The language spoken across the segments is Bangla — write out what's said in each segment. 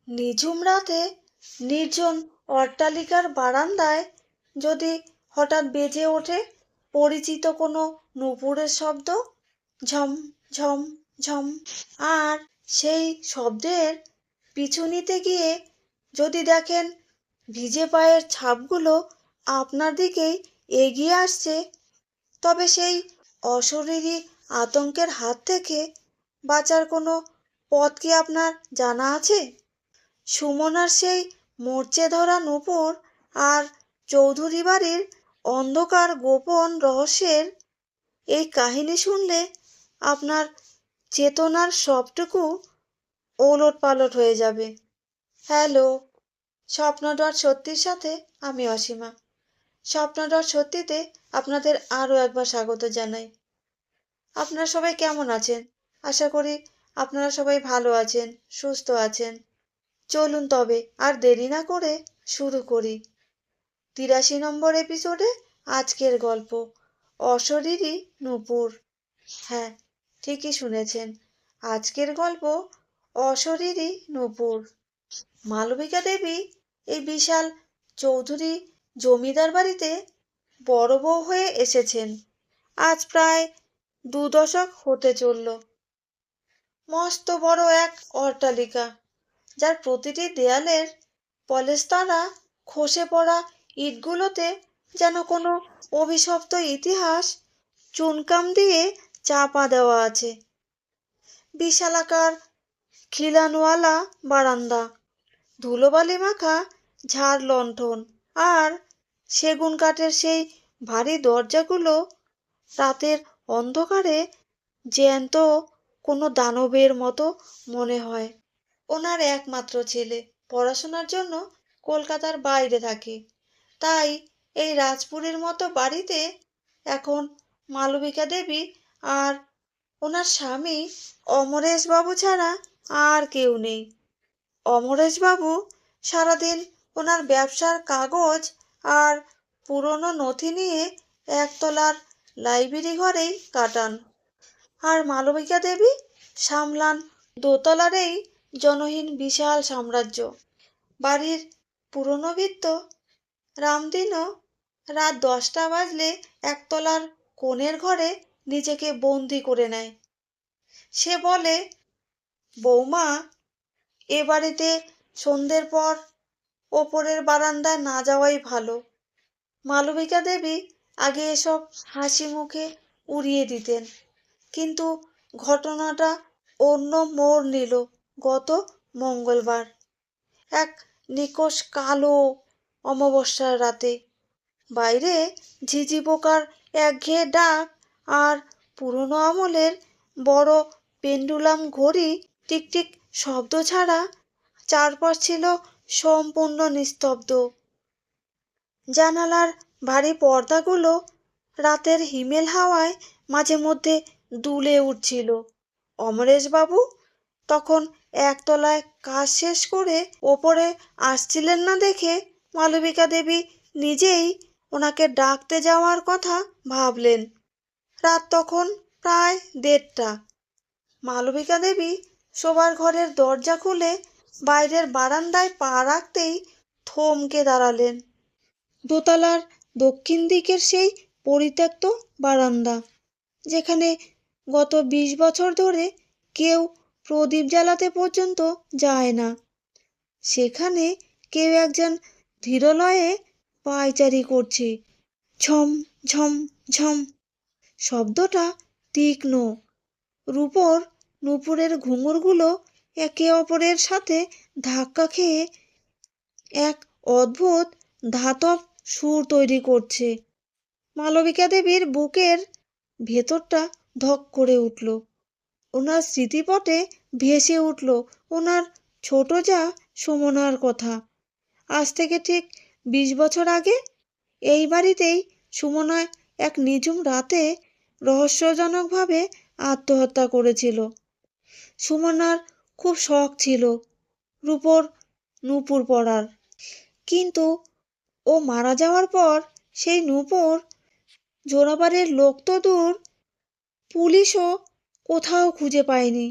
নিঝুম রাতে নির্জন অট্টালিকার বারান্দায় যদি হঠাৎ বেজে ওঠে পরিচিত কোনো নূপুরের শব্দ, ঝম ঝম ঝম, আর সেই শব্দের পিছু নিতে গিয়ে যদি দেখেন ভিজে পায়ের ছাপগুলো আপনার দিকেই এগিয়ে আসছে, তবে সেই অশরীরী আতঙ্কের হাত থেকে বাঁচার কোনো পথ কি আপনার জানা আছে? সুমনার সেই মরচে ধরা নূপুর আর চৌধুরী বাড়ির অন্ধকার গোপন রহস্যের এই কাহিনী শুনলে আপনার চেতনার সবটুকু ওলটপালট হয়ে যাবে। হ্যালো, স্বপ্নদট সত্যির সাথে আমি অসীমা। স্বপ্নদট সত্যিতে আপনাদের আরও একবার স্বাগত জানাই। আপনারা সবাই কেমন আছেন? আশা করি আপনারা সবাই ভালো আছেন, সুস্থ আছেন। চলুন তবে আর দেরি না করে শুরু করি ৮৩ নম্বর এপিসোডে আজকের গল্প, অশরীরী নূপুর। হ্যাঁ, ঠিকই শুনেছেন, আজকের গল্প অশরীরী নূপুর। মালবিকা দেবী এই বিশাল চৌধুরী জমিদার বাড়িতে বড় বউ হয়ে এসেছেন আজ প্রায় ২ দশক হতে চলল। মস্ত বড় এক অট্টালিকা, যার প্রতিটি দেয়ালের পলেস্তারা খসে পড়া ইটগুলোতে যেন কোনো অভিশপ্ত ইতিহাস চুনকাম দিয়ে চাপা দেওয়া আছে। বিশালাকার খিলানওয়ালা বারান্দা, ধুলোবালি মাখা ঝাড় লণ্ঠন আর সেগুন কাঠের সেই ভারী দরজাগুলো রাতের অন্ধকারে জ্যান্ত কোনো দানবের মতো মনে হয়। ওনার একমাত্র ছেলে পড়াশোনার জন্য কলকাতার বাইরে থাকে, তাই এই রাজপুরীর মতো বাড়িতে এখন মালবিকা দেবী আর ওনার স্বামী অমরেশবাবু ছাড়া আর কেউ নেই। অমরেশবাবু সারাদিন ওনার ব্যবসার কাগজ আর পুরনো নথি নিয়ে একতলার লাইব্রেরি ঘরেই কাটান, আর মালবিকা দেবী সামলান দোতলার এই জনহীন বিশাল সাম্রাজ্য। বাড়ির পুরনো ভৃত্য রামদিনও রাত ১০টা বাজলে একতলার কোণের ঘরে নিজেকে বন্দি করে নেয়। সে বলে, বৌমা, এ বাড়িতে সন্ধ্যের পর ওপরের বারান্দায় না যাওয়াই ভালো। মালবিকা দেবী আগে এসব হাসি মুখে উড়িয়ে দিতেন, কিন্তু ঘটনাটা অন্য মোড় নিল গত মঙ্গলবার এক নিকষ কালো অমাবস্যার রাতে। বাইরে ঝিঝি পোকার একঘেয়ে ডাক আর পুরনো আমলের বড় পেন্ডুলাম ঘড়ি টিকটিক শব্দ ছাড়া চারপাশ ছিল সম্পূর্ণ নিস্তব্ধ। জানালার ভারী পর্দাগুলো রাতের হিমেল হাওয়ায় মাঝে মধ্যে দুলে উঠছিল। অমরেশবাবু তখন একতলায় কাজ শেষ করে ওপরে আসছিলেন না দেখে মালবিকা দেবী নিজেই ওনাকে ডাকতে যাওয়ার কথা ভাবলেন। রাত তখন প্রায় ১:৩০। মালবিকা দেবী শোবার ঘরের দরজা খুলে বাইরের বারান্দায় পা রাখতেই থমকে দাঁড়ালেন। দোতলার দক্ষিণ দিকের সেই পরিত্যক্ত বারান্দা, যেখানে গত ২০ বছর ধরে কেউ প্রদীপ জ্বালাতে পর্যন্ত যায় না, সেখানে কেউ একজন ধীরলয়ে পায়চারি করছে। ঝম ঝম ঝম শব্দটা তীক্ষ্ণ। রূপোর নূপুরের ঘুঙুরগুলো একে অপরের সাথে ধাক্কা খেয়ে এক অদ্ভুত ধাতব সুর তৈরি করছে। মালবিকা দেবীর বুকের ভেতরটা ধক করে উঠল। ওনার স্মৃতিপটে ভেসে উঠল ওনার ছোট যা সুমনার কথা। আজ থেকে ঠিক ২০ বছর আগে এই বাড়িতেই সুমনা এক নিঝুম রাতে রহস্যজনকভাবে আত্মহত্যা করেছিল। সুমনার খুব শখ ছিল রূপোর নূপুর পরার, কিন্তু ও মারা যাওয়ার পর সেই নূপুর জোড়াবাড়ির লোক তো দূর, পুলিশও কোথাও খুঁজে পায়নি।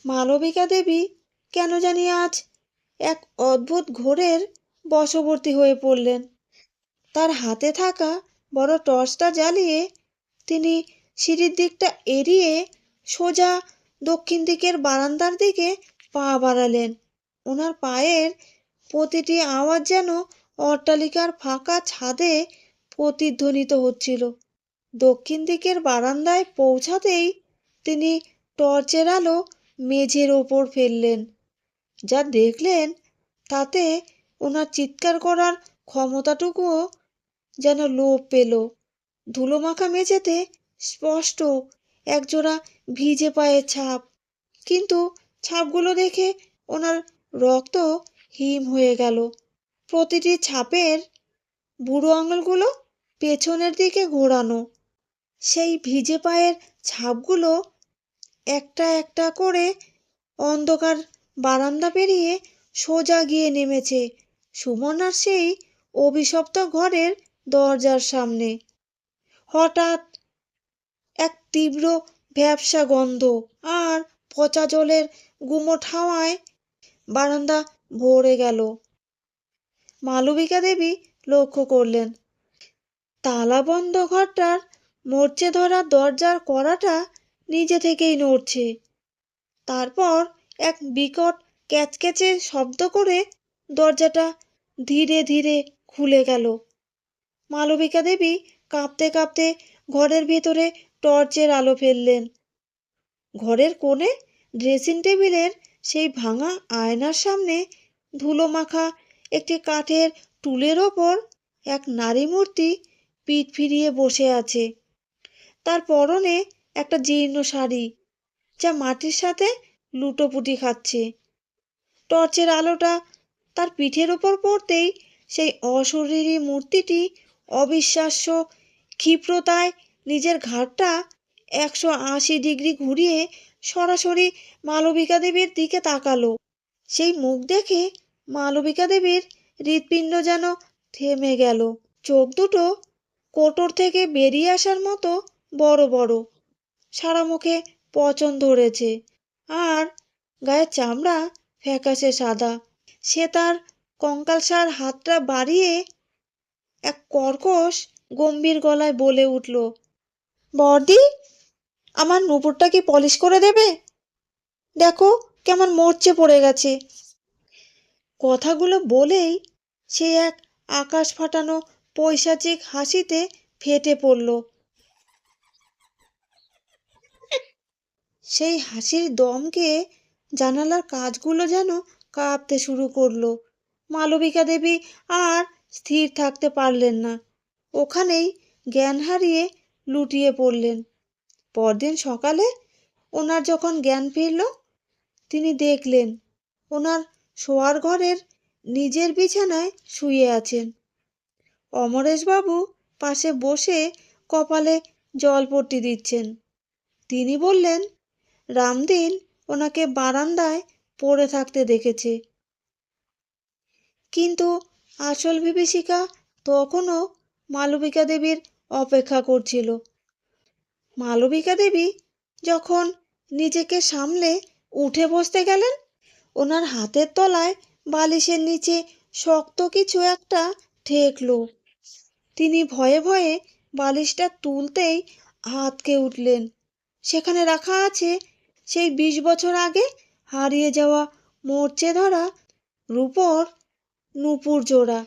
মালবিকা দেবী কেন জানি আজ এক অদ্ভুত ঘোরের বশবর্তী হয়ে পড়লেন। তার হাতে থাকা বড় টর্চটা জ্বালিয়ে তিনি সিঁড়ির দিকটা এড়িয়ে সোজা দক্ষিণ দিকের বারান্দার দিকে পা বাড়ালেন। ওনার পায়ের প্রতিটি আওয়াজ যেন অট্টালিকার ফাঁকা ছাদে প্রতিধ্বনিত হচ্ছিল। দক্ষিণ দিকের বারান্দায় পৌঁছাতেই তিনি টর্চের আলো মেঝের ওপর ফেললেন। যা দেখলেন তাতে ওনার চিৎকার করার ক্ষমতাটুকুও যেন লোপ পেল। ধুলোমাখা মেঝেতে স্পষ্ট একজোড়া ভিজে পায়ের ছাপ, কিন্তু ছাপগুলো দেখে ওনার রক্ত হিম হয়ে গেল। প্রতিটি ছাপের বুড়ো আঙুলগুলো পেছনের দিকে ঘোরানো। সেই ভিজে পায়ের ছাপগুলো একটা একটা করে অন্ধকার বারান্দা পেরিয়ে সোজা গিয়ে নেমেছে সুমনার সেই অভিশপ্ত ঘরের দরজার সামনে। হঠাৎ এক তীব্র ভ্যাপসা গন্ধ আর পচা জলের গুমোট হাওয়ায় বারান্দা ভরে গেল। মালবিকা দেবী লক্ষ্য করলেন তালাবন্ধ ঘরটার মরচে ধরা দরজার কড়াটা নিজে থেকেই নড়ছে। তারপর এক বিকট ক্যাচক্যাচে শব্দ করে দরজাটা ধীরে ধীরে খুলে গেল। মালবিকা দেবী কাঁপতে কাঁপতে ঘরের ভেতরে টর্চের আলো ফেললেন। ঘরের কোণে ড্রেসিং টেবিলের সেই ভাঙা আয়নার সামনে ধুলো মাখা একটি কাঠের টুলের ওপর এক নারী মূর্তি পিঠ ফিরিয়ে বসে আছে। তার পরনে একটা জীর্ণ শাড়ি, যা মাটির সাথে লুটোপুটি খাচ্ছে। টর্চের আলোটা তার পিঠের ওপর পড়তেই সেই অশরীরী মূর্তিটি অবিশ্বাস্য ক্ষিপ্রতায় নিজের ঘাড়টা 180 ডিগ্রি ঘুরিয়ে সরাসরি মালবিকা দেবীর দিকে তাকালো। সেই মুখ দেখে মালবিকা দেবীর হৃৎপিণ্ড যেন থেমে গেল। চোখ দুটো কোটর থেকে বেরিয়ে আসার মতো বড় বড়, সারা মুখে পচন ধরেছে, আর গায়ের চামড়া ফ্যাকাশে সাদা। সে তার কঙ্কালসার হাতটা বাড়িয়ে এক কর্কশ গম্ভীর গলায় বলে উঠল, বর্দি, আমার নুপুরটা কি পলিশ করে দেবে? দেখো কেমন মরচে পড়ে গেছে। কথাগুলো বলেই সে এক আকাশ ফাটানো পৈশাচিক হাসিতে ফেটে পড়ল। সেই হাসির দমকে জানালার কাঁচগুলো যেন কাঁপতে শুরু করলো। মালবিকা দেবী আর স্থির থাকতে পারলেন না, ওখানেই জ্ঞান হারিয়ে লুটিয়ে পড়লেন। পরদিন সকালে ওনার যখন জ্ঞান ফিরল, তিনি দেখলেন ওনার শোয়ার ঘরের নিজের বিছানায় শুয়ে আছেন। অমরেশবাবু পাশে বসে কপালে জলপট্টি দিচ্ছেন। তিনি বললেন, রামদিন ওনাকে বারান্দায় পড়ে থাকতে দেখেছে। কিন্তু আসল বিভীষিকা তখনও মালবিকা দেবীর অপেক্ষা করছিল। মালবিকা দেবী যখন নিজেকে সামলে উঠে বসতে গেলেন, ওনার হাতের তলায় বালিশের নিচে শক্ত কিছু একটা ঠেকল। তিনি ভয়ে ভয়ে বালিশটা তুলতেই আঁতকে উঠলেন। সেখানে রাখা আছে সেই 20 বছর আগে হারিয়ে যাওয়া মরচে ধরা রূপোর নূপুর জোড়া।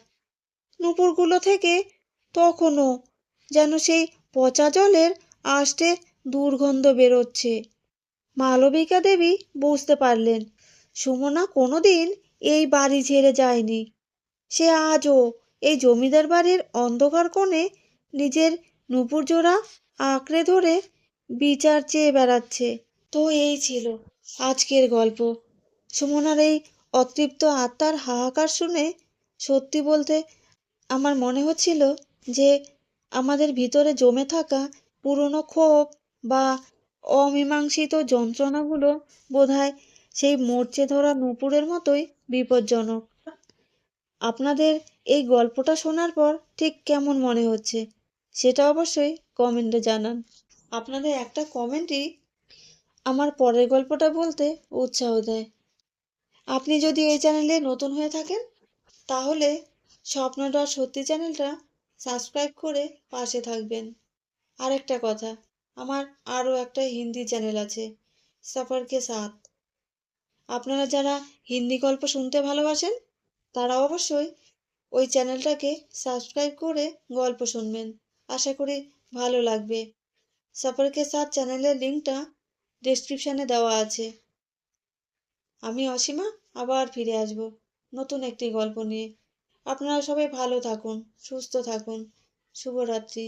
নূপুরগুলো থেকে তখনও যেন সেই পচা জলের আষ্টে দুর্গন্ধ বেরোচ্ছে। মালবিকা দেবী বুঝতে পারলেন সুমনা কোনোদিন এই বাড়ি ছেড়ে যায়নি। সে আজও এই জমিদার বাড়ির অন্ধকার কোণে নিজের নূপুর জোড়া আঁকড়ে ধরে বিচার চেয়ে বেড়াচ্ছে। তো এই ছিল আজকের গল্প। সুমনার এই অতৃপ্ত আত্মার হাহাকার শুনে সত্যি বলতে আমার মনে হচ্ছিল যে আমাদের ভিতরে জমে থাকা পুরনো ক্ষোভ বা অমীমাংসিত যন্ত্রণাগুলো বোধহয় সেই মরচে ধরা নূপুরের মতোই বিপজ্জনক। আপনাদের এই গল্পটা শোনার পর ঠিক কেমন মনে হচ্ছে সেটা অবশ্যই কমেন্টে জানান। আপনাদের একটা কমেন্টই আমার পরের গল্পটা বলতে উৎসাহ দেয়। আপনি যদি এই চ্যানেলে নতুন হয়ে থাকেন তাহলে স্বপ্নদর সত্যি চ্যানেলটা সাবস্ক্রাইব করে পাশে থাকবেন। আরেকটা কথা, আমার আরও একটা হিন্দি চ্যানেল আছে, সফর কে সাথ। আপনারা যারা হিন্দি গল্প শুনতে ভালোবাসেন তারা অবশ্যই ওই চ্যানেলটাকে সাবস্ক্রাইব করে গল্প শুনবেন। আশা করি ভালো লাগবে। সফর কে সাথ চ্যানেলের লিঙ্কটা ডেসক্রিপশানে দেওয়া আছে। আমি অসীমা আবার ফিরে আসব নতুন একটি গল্প নিয়ে। আপনারা সবাই ভালো থাকুন, সুস্থ থাকুন। শুভরাত্রি।